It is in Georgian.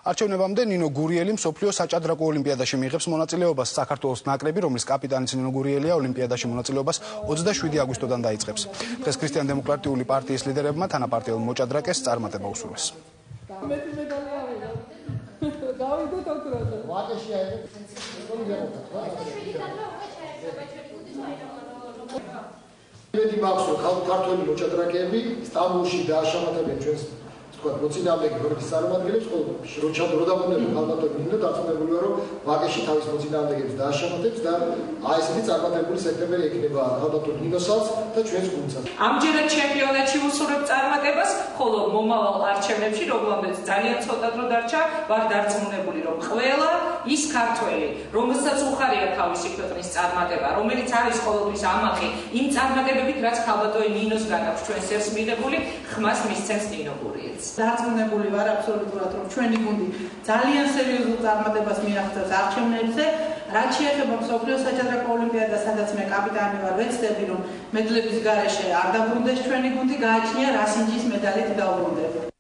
არჩევნებამდე ნინო გურიელი მსოფლიო საჭადრაკო ოლიმპიადაში მიიღებს მონაწილეობას. საქართველოს ნაკრები, რომლის კაპიტანიც ნინო გურიელია, ოლიმპიადაში მონაწილეობას 27 აგვისტოდან დაიწყებს. დღეს ქრისტიან-დემოკრატიული პარტიის ლიდერებმა თანაპარტიულ მოჭადრაკეს წარმატება უსურვეს. იმედი მაქვს, რომ ქართველი მოჭადრაკეები სტამბოლში დააშამატებენ ჩვენს მოცინაამდეგი გორგის წარმომადგენლებს, ხოლო რო დაბრუნებულ ქალბატონი ნინო დარწმუნებული ვარ, რომ ვაკეში თავის მოცინაამდეგებს დააშამატებს და ესეთი წარმატებული სექტემბერი ექნება ქალბატონ ნინოსაც და ჩვენს გუნდსაც. ამჯერად ჩემპიონატში უსურვებ წარმატებას, ხოლო მომავალ არჩევნებში, რომელზეც ძალიან ცოტა დრო დარჩა, ვარ დარწმუნებული, რომ ყველა ის ქართველი, რომელსაც უხარია თავისი ქვეყნის წარმატება, რომელიც არის ყოველთვის ამაყი იმ წარმატებებით, რაც ქალბატონი ნინოსგან აქვს ჩვენ სერს მიღებული, ხმას მისცემს ნინო გურიელს. დარწმუნებული ვარ აბსოლუტურად, რომ ჩვენი გუნდი ძალიან სერიოზულ წარმატებას მიაღწევს არჩევნებზე. რაც შეეხება მსოფლიო საჭადრაკო ოლიმპიადას, სადაც მე კაპიტანი ვარ, ვეცდები, რომ მედლების გარეშე არ დაბრუნდეს ჩვენი გუნდი, გააჩნია რასინჯის მედალით დავბრუნდეთ.